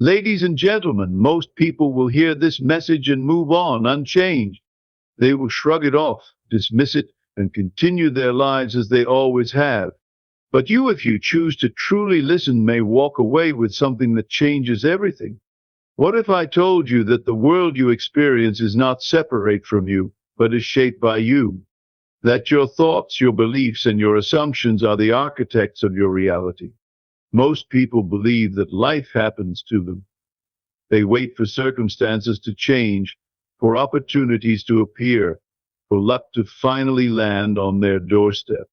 Ladies and gentlemen, most people will hear this message and move on unchanged. They will shrug it off, dismiss it, and continue their lives as they always have. But you, if you choose to truly listen, may walk away with something that changes everything. What if I told you that the world you experience is not separate from you, but is shaped by you? That your thoughts, your beliefs, and your assumptions are the architects of your reality. Most people believe that life happens to them. They wait for circumstances to change, for opportunities to appear, for luck to finally land on their doorstep.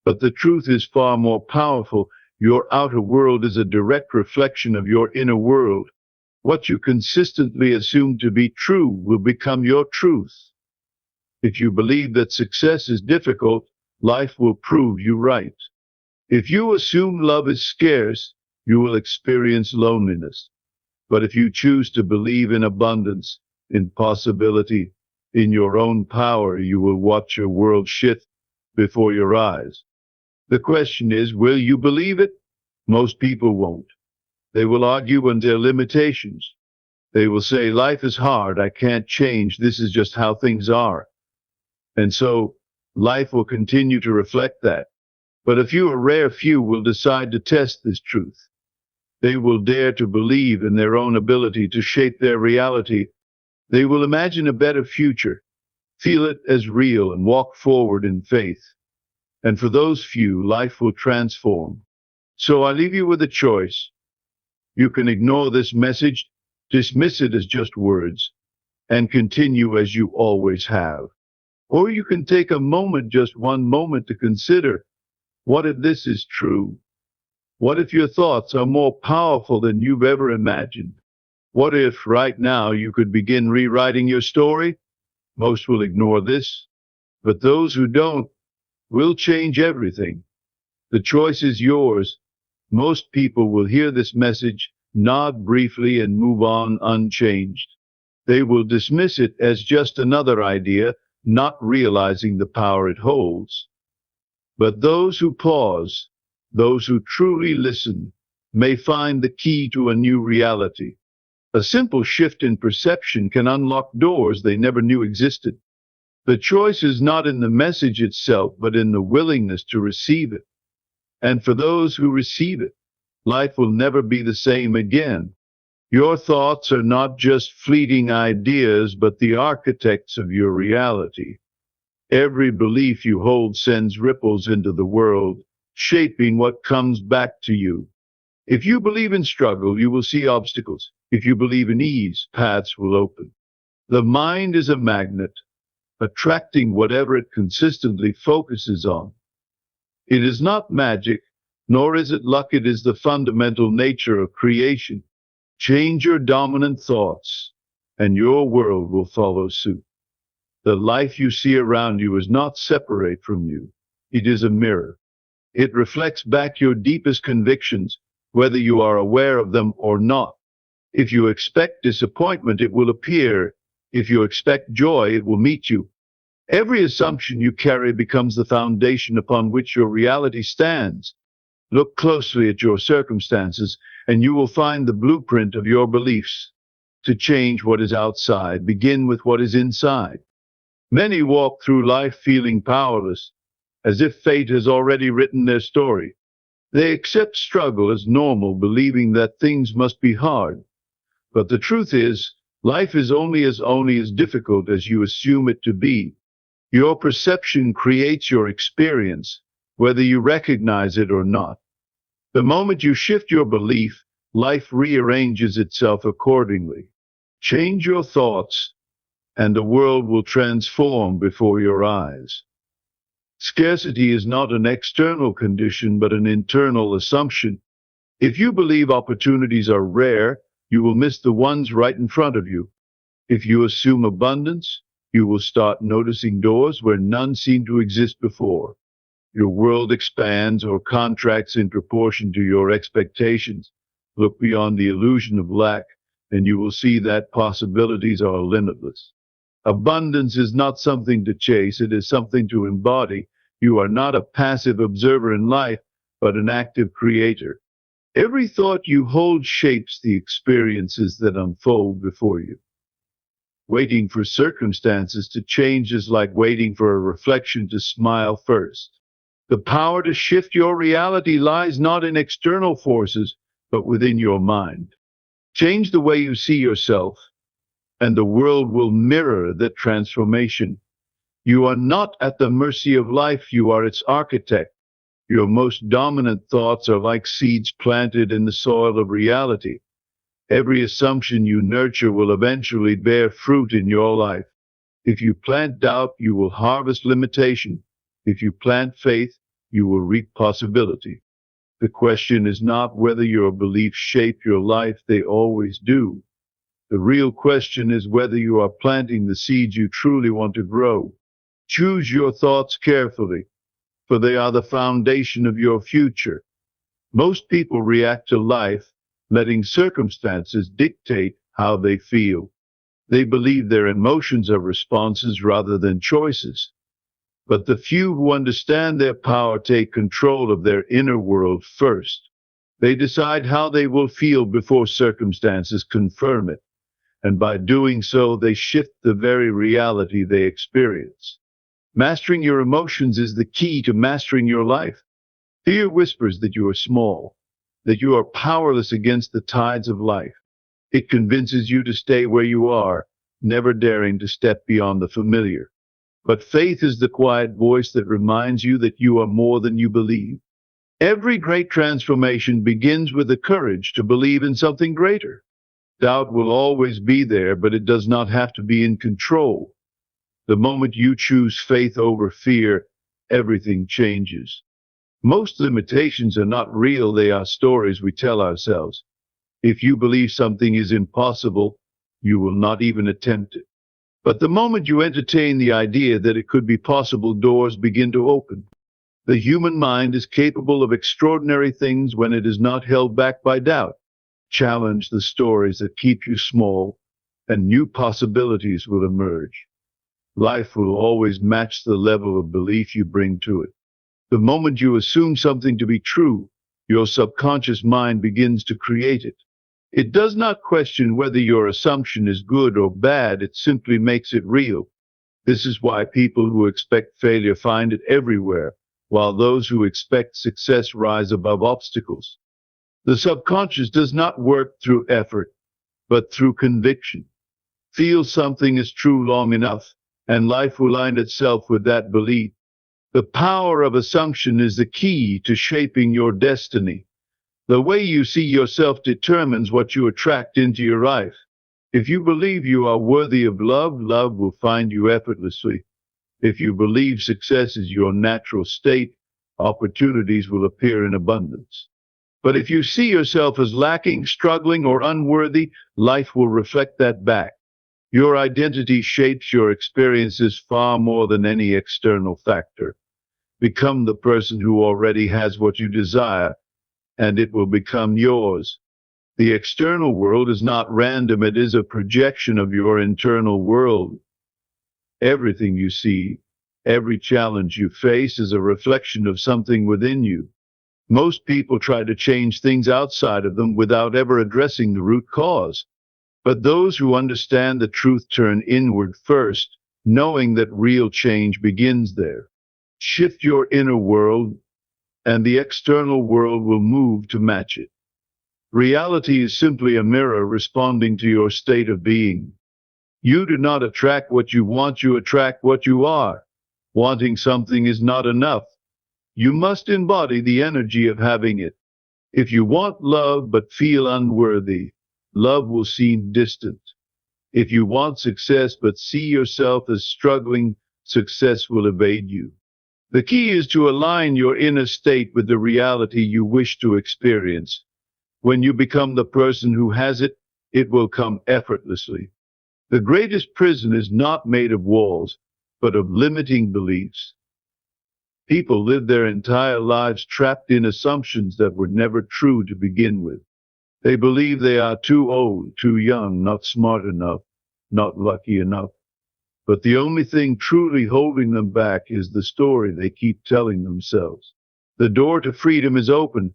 But the truth is far more powerful. Your outer world is a direct reflection of your inner world. What you consistently assume to be true will become your truth. If you believe that success is difficult, life will prove you right. If you assume love is scarce, you will experience loneliness. But if you choose to believe in abundance, in possibility, in your own power, you will watch your world shift before your eyes. The question is, will you believe it? Most people won't. They will argue on their limitations. They will say, life is hard, I can't change, this is just how things are. And so, life will continue to reflect that. But a rare few will decide to test this truth. They will dare to believe in their own ability to shape their reality. They will imagine a better future, feel it as real, and walk forward in faith. And for those few, life will transform. So I leave you with a choice. You can ignore this message, dismiss it as just words, and continue as you always have. Or you can take a moment, just one moment, to consider, what if this is true? What if your thoughts are more powerful than you've ever imagined? What if right now you could begin rewriting your story? Most will ignore this, but those who don't will change everything. The choice is yours. Most people will hear this message, nod briefly, and move on unchanged. They will dismiss it as just another idea, not realizing the power it holds. But those who pause, those who truly listen, may find the key to a new reality. A simple shift in perception can unlock doors they never knew existed. The choice is not in the message itself, but in the willingness to receive it. And for those who receive it, life will never be the same again. Your thoughts are not just fleeting ideas, but the architects of your reality. Every belief you hold sends ripples into the world, shaping what comes back to you. If you believe in struggle, you will see obstacles. If you believe in ease, paths will open. The mind is a magnet, attracting whatever it consistently focuses on. It is not magic, nor is it luck. It is the fundamental nature of creation. Change your dominant thoughts, and your world will follow suit. The life you see around you is not separate from you. It is a mirror. It reflects back your deepest convictions, whether you are aware of them or not. If you expect disappointment, it will appear. If you expect joy, it will meet you. Every assumption you carry becomes the foundation upon which your reality stands. Look closely at your circumstances, and you will find the blueprint of your beliefs. To change what is outside, begin with what is inside. Many walk through life feeling powerless, as if fate has already written their story. They accept struggle as normal, believing that things must be hard. But the truth is, life is only as difficult as you assume it to be. Your perception creates your experience, whether you recognize it or not. The moment you shift your belief, life rearranges itself accordingly. Change your thoughts, and the world will transform before your eyes. Scarcity is not an external condition, but an internal assumption. If you believe opportunities are rare, you will miss the ones right in front of you. If you assume abundance, you will start noticing doors where none seemed to exist before. Your world expands or contracts in proportion to your expectations. Look beyond the illusion of lack, and you will see that possibilities are limitless. Abundance is not something to chase, it is something to embody. You are not a passive observer in life, but an active creator. Every thought you hold shapes the experiences that unfold before you. Waiting for circumstances to change is like waiting for a reflection to smile first. The power to shift your reality lies not in external forces, but within your mind. Change the way you see yourself, and the world will mirror that transformation. You are not at the mercy of life, you are its architect. Your most dominant thoughts are like seeds planted in the soil of reality. Every assumption you nurture will eventually bear fruit in your life. If you plant doubt, you will harvest limitation. If you plant faith, you will reap possibility. The question is not whether your beliefs shape your life, they always do. The real question is whether you are planting the seeds you truly want to grow. Choose your thoughts carefully, for they are the foundation of your future. Most people react to life, letting circumstances dictate how they feel. They believe their emotions are responses rather than choices. But the few who understand their power take control of their inner world first. They decide how they will feel before circumstances confirm it, and by doing so, they shift the very reality they experience. Mastering your emotions is the key to mastering your life. Fear whispers that you are small, that you are powerless against the tides of life. It convinces you to stay where you are, never daring to step beyond the familiar. But faith is the quiet voice that reminds you that you are more than you believe. Every great transformation begins with the courage to believe in something greater. Doubt will always be there, but it does not have to be in control. The moment you choose faith over fear, everything changes. Most limitations are not real, they are stories we tell ourselves. If you believe something is impossible, you will not even attempt it. But the moment you entertain the idea that it could be possible, doors begin to open. The human mind is capable of extraordinary things when it is not held back by doubt. Challenge the stories that keep you small, and new possibilities will emerge. Life will always match the level of belief you bring to it. The moment you assume something to be true, your subconscious mind begins to create it. It does not question whether your assumption is good or bad, it simply makes it real. This is why people who expect failure find it everywhere, while those who expect success rise above obstacles. The subconscious does not work through effort, but through conviction. Feel something is true long enough, and life will align itself with that belief. The power of assumption is the key to shaping your destiny. The way you see yourself determines what you attract into your life. If you believe you are worthy of love, love will find you effortlessly. If you believe success is your natural state, opportunities will appear in abundance. But if you see yourself as lacking, struggling, or unworthy, life will reflect that back. Your identity shapes your experiences far more than any external factor. Become the person who already has what you desire, and it will become yours. The external world is not random, it is a projection of your internal world. Everything you see, every challenge you face is a reflection of something within you. Most people try to change things outside of them without ever addressing the root cause. But those who understand the truth turn inward first, knowing that real change begins there. Shift your inner world, and the external world will move to match it. Reality is simply a mirror responding to your state of being. You do not attract what you want, you attract what you are. Wanting something is not enough. You must embody the energy of having it. If you want love but feel unworthy, love will seem distant. If you want success but see yourself as struggling, success will evade you. The key is to align your inner state with the reality you wish to experience. When you become the person who has it, it will come effortlessly. The greatest prison is not made of walls, but of limiting beliefs. People live their entire lives trapped in assumptions that were never true to begin with. They believe they are too old, too young, not smart enough, not lucky enough. But the only thing truly holding them back is the story they keep telling themselves. The door to freedom is open,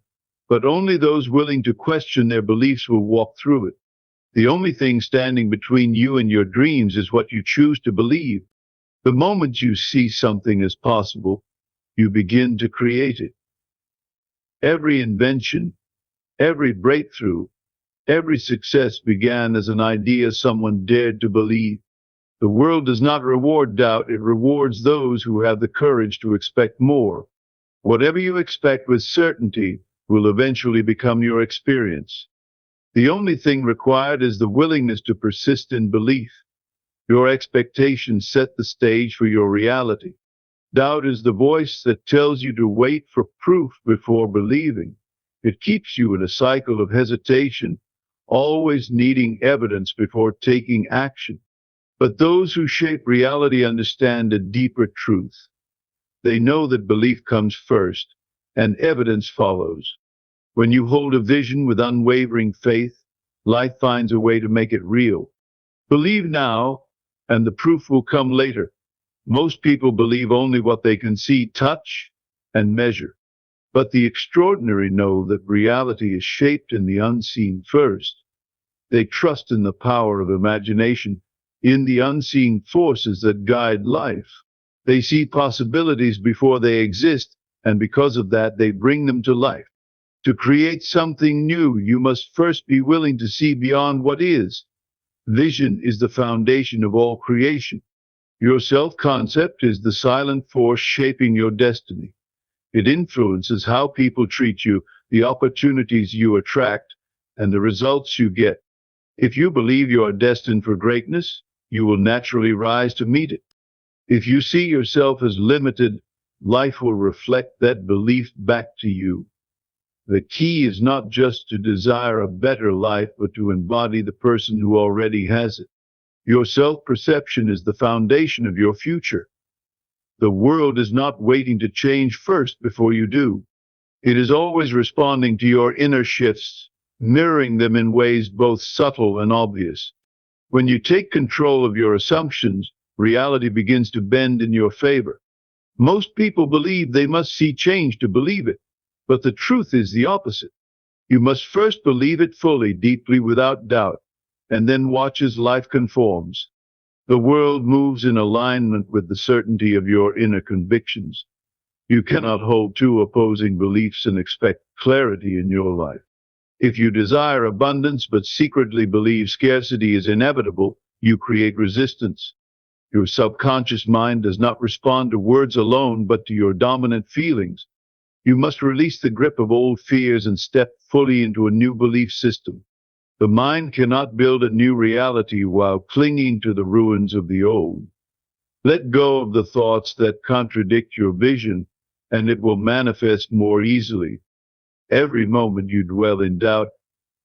but only those willing to question their beliefs will walk through it. The only thing standing between you and your dreams is what you choose to believe. The moment you see something as possible, you begin to create it. Every invention, every breakthrough, every success began as an idea someone dared to believe. The world does not reward doubt, it rewards those who have the courage to expect more. Whatever you expect with certainty will eventually become your experience. The only thing required is the willingness to persist in belief. Your expectations set the stage for your reality. Doubt is the voice that tells you to wait for proof before believing. It keeps you in a cycle of hesitation, always needing evidence before taking action. But those who shape reality understand a deeper truth. They know that belief comes first, and evidence follows. When you hold a vision with unwavering faith, life finds a way to make it real. Believe now, and the proof will come later. Most people believe only what they can see, touch, and measure. But the extraordinary know that reality is shaped in the unseen first. They trust in the power of imagination, in the unseen forces that guide life. They see possibilities before they exist, and because of that, they bring them to life. To create something new, you must first be willing to see beyond what is. Vision is the foundation of all creation. Your self-concept is the silent force shaping your destiny. It influences how people treat you, the opportunities you attract, and the results you get. If you believe you are destined for greatness, you will naturally rise to meet it. If you see yourself as limited, life will reflect that belief back to you. The key is not just to desire a better life, but to embody the person who already has it. Your self-perception is the foundation of your future. The world is not waiting to change first before you do. It is always responding to your inner shifts, mirroring them in ways both subtle and obvious. When you take control of your assumptions, reality begins to bend in your favor. Most people believe they must see change to believe it, but the truth is the opposite. You must first believe it fully, deeply, without doubt, and then watch as life conforms. The world moves in alignment with the certainty of your inner convictions. You cannot hold two opposing beliefs and expect clarity in your life. If you desire abundance but secretly believe scarcity is inevitable, you create resistance. Your subconscious mind does not respond to words alone, but to your dominant feelings. You must release the grip of old fears and step fully into a new belief system. The mind cannot build a new reality while clinging to the ruins of the old. Let go of the thoughts that contradict your vision, and it will manifest more easily. Every moment you dwell in doubt,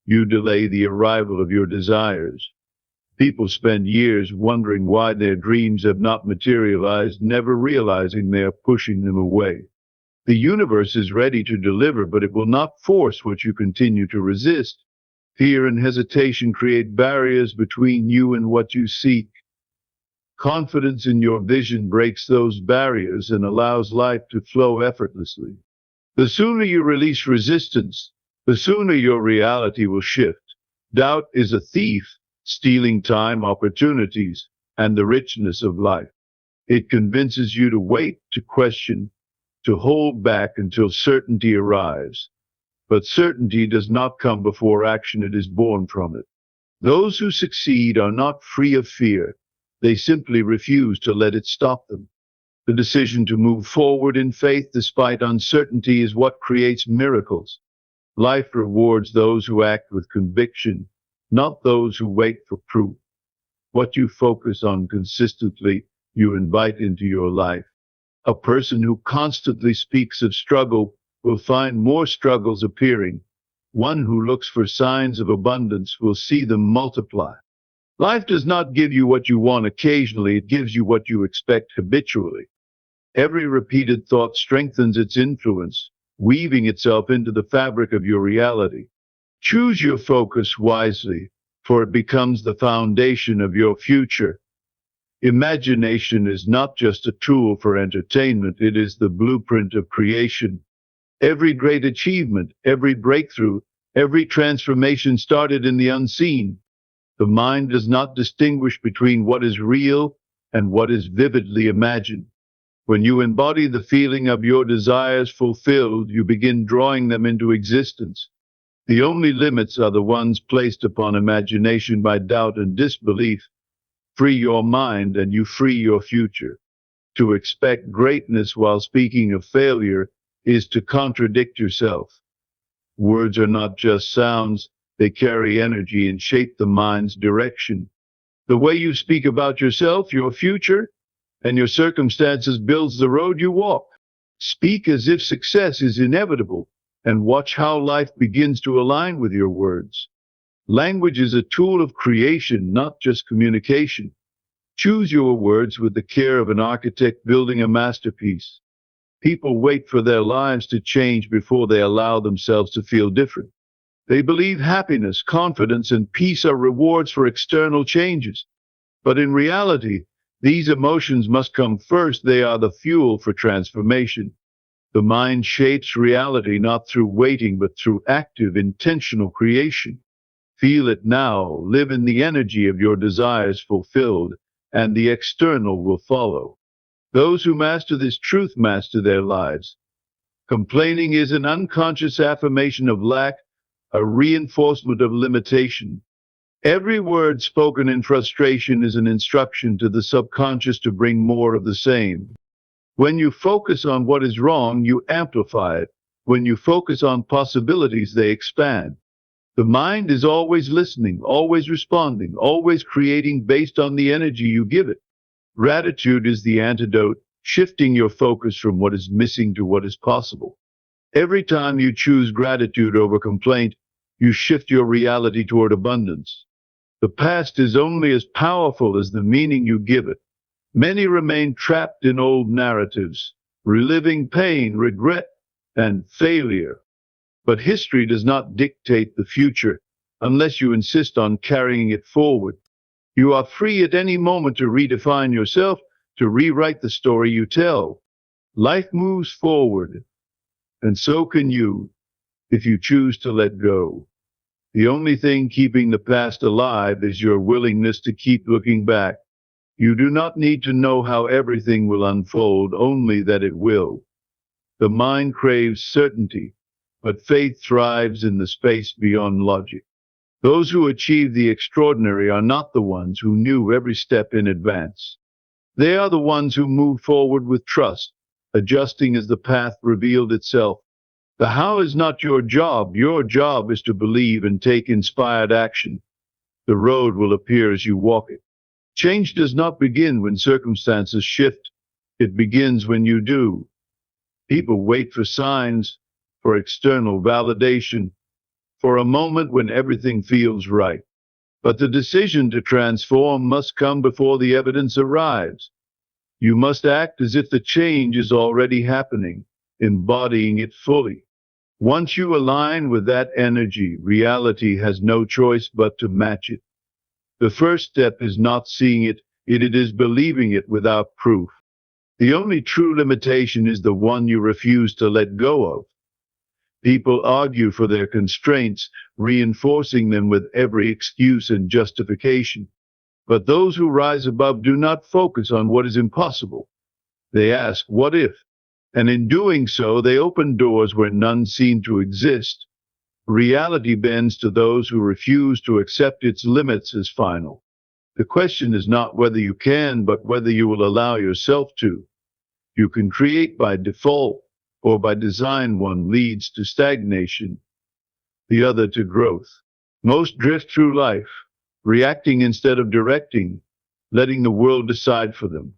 you delay the arrival of your desires. People spend years wondering why their dreams have not materialized, never realizing they are pushing them away. The universe is ready to deliver, but it will not force what you continue to resist. Fear and hesitation create barriers between you and what you seek. Confidence in your vision breaks those barriers and allows life to flow effortlessly. The sooner you release resistance, the sooner your reality will shift. Doubt is a thief, stealing time, opportunities, and the richness of life. It convinces you to wait, to question, to hold back until certainty arrives. But certainty does not come before action, it is born from it. Those who succeed are not free of fear. They simply refuse to let it stop them. The decision to move forward in faith despite uncertainty is what creates miracles. Life rewards those who act with conviction, not those who wait for proof. What you focus on consistently, you invite into your life. A person who constantly speaks of struggle will find more struggles appearing. One who looks for signs of abundance will see them multiply. Life does not give you what you want occasionally, it gives you what you expect habitually. Every repeated thought strengthens its influence, weaving itself into the fabric of your reality. Choose your focus wisely, for it becomes the foundation of your future. Imagination is not just a tool for entertainment, it is the blueprint of creation. Every great achievement, every breakthrough, every transformation started in the unseen. The mind does not distinguish between what is real and what is vividly imagined. When you embody the feeling of your desires fulfilled, you begin drawing them into existence. The only limits are the ones placed upon imagination by doubt and disbelief. Free your mind and you free your future. To expect greatness while speaking of failure is to contradict yourself. Words are not just sounds, they carry energy and shape the mind's direction. The way you speak about yourself, your future, and your circumstances builds the road you walk. Speak as if success is inevitable, and watch how life begins to align with your words. Language is a tool of creation, not just communication. Choose your words with the care of an architect building a masterpiece. People wait for their lives to change before they allow themselves to feel different. They believe happiness, confidence, and peace are rewards for external changes. But in reality, these emotions must come first. They are the fuel for transformation. The mind shapes reality not through waiting, but through active, intentional creation. Feel it now, live in the energy of your desires fulfilled, and the external will follow. Those who master this truth master their lives. Complaining is an unconscious affirmation of lack, a reinforcement of limitation. Every word spoken in frustration is an instruction to the subconscious to bring more of the same. When you focus on what is wrong, you amplify it. When you focus on possibilities, they expand. The mind is always listening, always responding, always creating based on the energy you give it. Gratitude is the antidote, shifting your focus from what is missing to what is possible. Every time you choose gratitude over complaint, you shift your reality toward abundance. The past is only as powerful as the meaning you give it. Many remain trapped in old narratives, reliving pain, regret, and failure. But history does not dictate the future unless you insist on carrying it forward. You are free at any moment to redefine yourself, to rewrite the story you tell. Life moves forward, and so can you if you choose to let go. The only thing keeping the past alive is your willingness to keep looking back. You do not need to know how everything will unfold, only that it will. The mind craves certainty, but faith thrives in the space beyond logic. Those who achieve the extraordinary are not the ones who knew every step in advance. They are the ones who move forward with trust, adjusting as the path revealed itself. The how is not your job. Your job is to believe and take inspired action. The road will appear as you walk it. Change does not begin when circumstances shift. It begins when you do. People wait for signs, for external validation, for a moment when everything feels right. But the decision to transform must come before the evidence arrives. You must act as if the change is already happening, embodying it fully. Once you align with that energy, reality has no choice but to match it. The first step is not seeing it, it is believing it without proof. The only true limitation is the one you refuse to let go of. People argue for their constraints, reinforcing them with every excuse and justification. But those who rise above do not focus on what is impossible. They ask, what if? And in doing so, they open doors where none seem to exist. Reality bends to those who refuse to accept its limits as final. The question is not whether you can, but whether you will allow yourself to. You can create by default, or by design. One leads to stagnation, the other to growth. Most drift through life, reacting instead of directing, letting the world decide for them.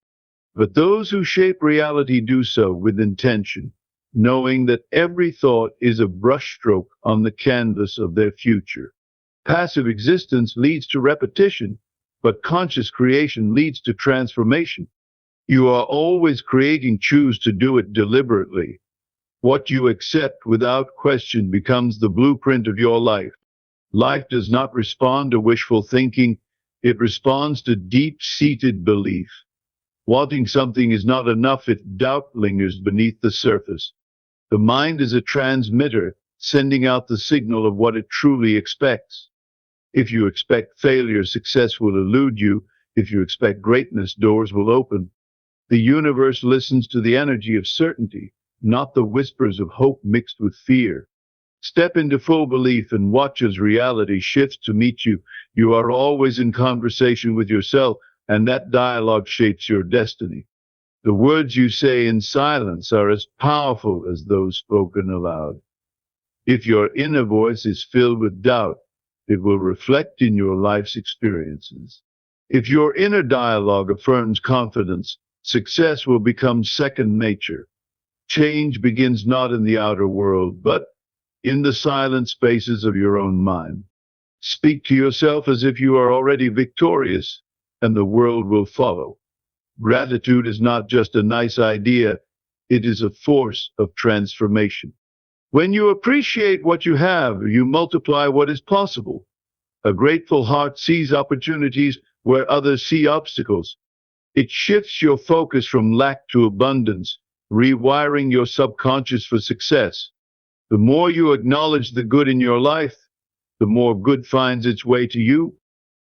But those who shape reality do so with intention, knowing that every thought is a brushstroke on the canvas of their future. Passive existence leads to repetition, but conscious creation leads to transformation. You are always creating. Choose to do it deliberately. What you accept without question becomes the blueprint of your life. Life does not respond to wishful thinking, it responds to deep-seated belief. Wanting something is not enough if doubt lingers beneath the surface. The mind is a transmitter, sending out the signal of what it truly expects. If you expect failure, success will elude you. If you expect greatness, doors will open. The universe listens to the energy of certainty, not the whispers of hope mixed with fear. Step into full belief and watch as reality shifts to meet you. You are always in conversation with yourself, and that dialogue shapes your destiny. The words you say in silence are as powerful as those spoken aloud. If your inner voice is filled with doubt, it will reflect in your life's experiences. If your inner dialogue affirms confidence, success will become second nature. Change begins not in the outer world, but in the silent spaces of your own mind. Speak to yourself as if you are already victorious, and the world will follow. Gratitude is not just a nice idea, it is a force of transformation. When you appreciate what you have, you multiply what is possible. A grateful heart sees opportunities where others see obstacles. It shifts your focus from lack to abundance, rewiring your subconscious for success. The more you acknowledge the good in your life, the more good finds its way to you.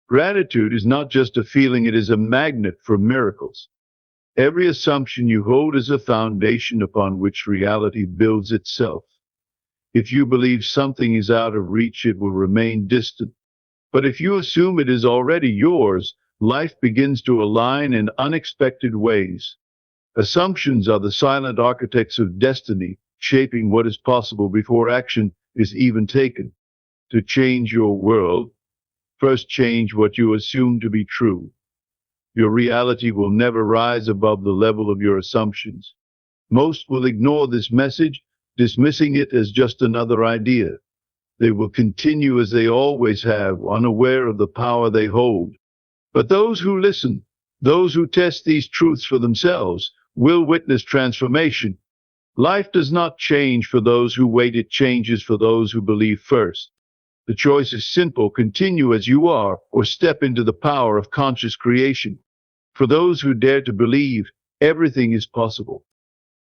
Gratitude is not just a feeling, it is a magnet for miracles. Every assumption you hold is a foundation upon which reality builds itself. If you believe something is out of reach, it will remain distant. But if you assume it is already yours, life begins to align in unexpected ways. Assumptions are the silent architects of destiny, shaping what is possible before action is even taken. To change your world, first change what you assume to be true. Your reality will never rise above the level of your assumptions. Most will ignore this message, dismissing it as just another idea. They will continue as they always have, unaware of the power they hold. But those who listen, those who test these truths for themselves, will witness transformation. Life does not change for those who wait, it changes for those who believe first. The choice is simple: continue as you are, or step into the power of conscious creation. For those who dare to believe, everything is possible.